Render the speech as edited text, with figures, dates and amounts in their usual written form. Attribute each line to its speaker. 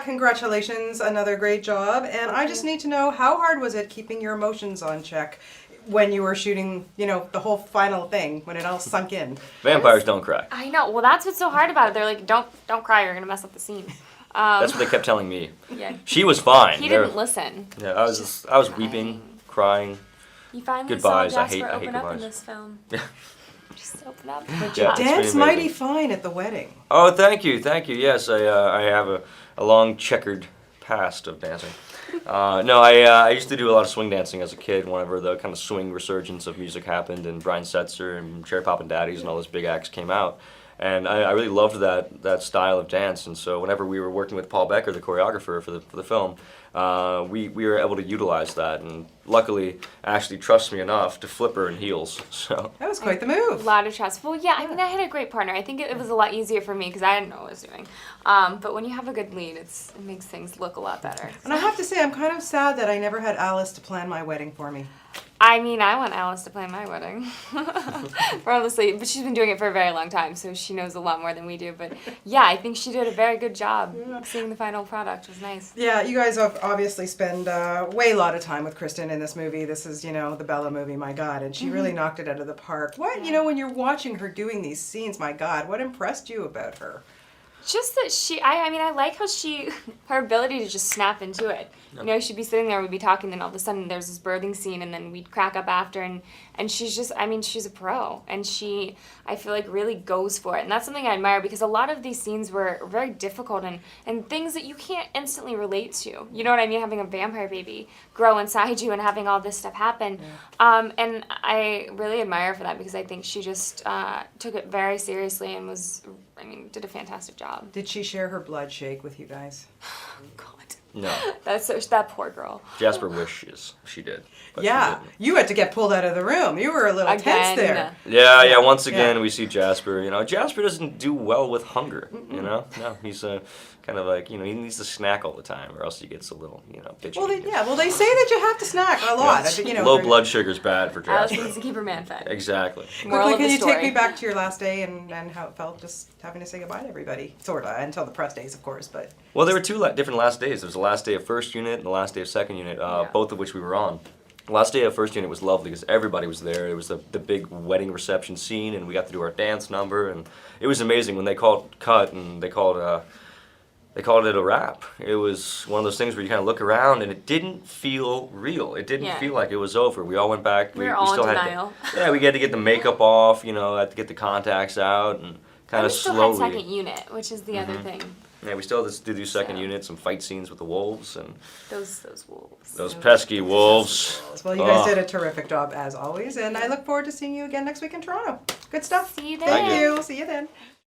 Speaker 1: Congratulations, another great job. And I just need to know, how hard was it keeping your emotions on check when you were shooting, the whole final thing, when it all sunk in?
Speaker 2: Vampires don't cry.
Speaker 3: I know. Well, that's what's so hard about it. They're like, don't cry. You're gonna mess up the scene.
Speaker 2: That's what they kept telling me.
Speaker 3: Yeah.
Speaker 2: She was fine.
Speaker 3: He didn't listen.
Speaker 2: Yeah, I was weeping, crying.
Speaker 3: You finally
Speaker 2: Goodbyes.
Speaker 3: saw
Speaker 2: I hate
Speaker 3: Jasper open up
Speaker 2: goodbyes.
Speaker 3: in this film. Just open up.
Speaker 2: Yeah,
Speaker 3: Good job.
Speaker 2: it's
Speaker 1: Dance
Speaker 2: pretty
Speaker 1: mighty
Speaker 2: amazing.
Speaker 1: fine at the wedding.
Speaker 2: Oh, thank you. Yes, I have a long checkered past of dancing. No, I used to do a lot of swing dancing as a kid. Whenever the kind of swing resurgence of music happened, and Brian Setzer and Cherry Poppin' Daddies and all those big acts came out, and I really loved that style of dance. And so whenever we were working with Paul Becker, the choreographer for the film, we were able to utilize that. And luckily, Ashley trusts me enough to flip her in heels. So
Speaker 1: That was quite the
Speaker 3: A
Speaker 1: move.
Speaker 3: lot of trust. Well, yeah, I mean, I had a great partner. I think it was a lot easier for me because I didn't know what I was doing. But when you have a good lead, it makes things look a lot better.
Speaker 1: And I have to say, I'm kind of sad that I never had Alice to plan my wedding for me.
Speaker 3: I mean, I want Alice to plan my wedding. Honestly, but she's been doing it for a very long time, so she knows a lot more than we do. But yeah, I think she did a very good job. Seeing the final product was nice.
Speaker 1: Yeah, you guys obviously spend way a lot of time with Kristen in this movie. This is, the Bella movie, my God, and she really knocked it out of the park. What, when you're watching her doing these scenes, my God, what impressed you about her?
Speaker 3: Just that I like how her ability to just snap into it. She'd be sitting there, we'd be talking, then all of a sudden there's this birthing scene, and then we'd crack up after, and she's just, she's a pro, and I feel like really goes for it. And that's something I admire, because a lot of these scenes were very difficult and things that you can't instantly relate to. You know what I mean? Having a vampire baby grow inside you and having all this stuff happen. Yeah. And I really admire her for that, because I think she just took it very seriously and did a fantastic job.
Speaker 1: Did she share her blood shake with you guys?
Speaker 3: God.
Speaker 2: no,
Speaker 3: That poor girl.
Speaker 2: Jasper wishes she did. But
Speaker 1: Yeah,
Speaker 2: she
Speaker 1: you had to get pulled out of the room. You were a little tense there.
Speaker 2: didn't. Yeah. Once again, we see Jasper. Jasper doesn't do well with hunger. No, he's kind of like he needs to snack all the time, or else he gets a little bitchy.
Speaker 1: Well, they say that you have to snack a lot.
Speaker 2: Low blood sugar's bad for
Speaker 3: Alice
Speaker 2: Jasper.
Speaker 3: needs to keep her man fed.
Speaker 2: Exactly.
Speaker 1: Quickly, can you take me back to your last day and how it felt just having to say goodbye to everybody? Sorta, until the press days, of course, but...
Speaker 2: Well, there were two different last days. There was the last day of first unit and the last day of second unit, both of which we were on. The last day of first unit was lovely because everybody was there. It was the big wedding reception scene, and we got to do our dance number, and it was amazing when they called cut and they called it a wrap. It was one of those things where you kind of look around and it didn't feel real. It didn't feel like it was over. We all went back.
Speaker 3: We were all
Speaker 2: still
Speaker 3: in
Speaker 2: had
Speaker 3: denial.
Speaker 2: we had to get the makeup off. Had to get the contacts out and kind of slowly.
Speaker 3: We still had second unit, which is the other thing.
Speaker 2: Yeah, we still had to do second unit, some fight scenes with the wolves and
Speaker 3: those wolves.
Speaker 2: those pesky wolves.
Speaker 1: Well, you guys did a terrific job as always, and I look forward to seeing you again next week in Toronto. Good stuff.
Speaker 3: See you there.
Speaker 1: Thank you. See you then.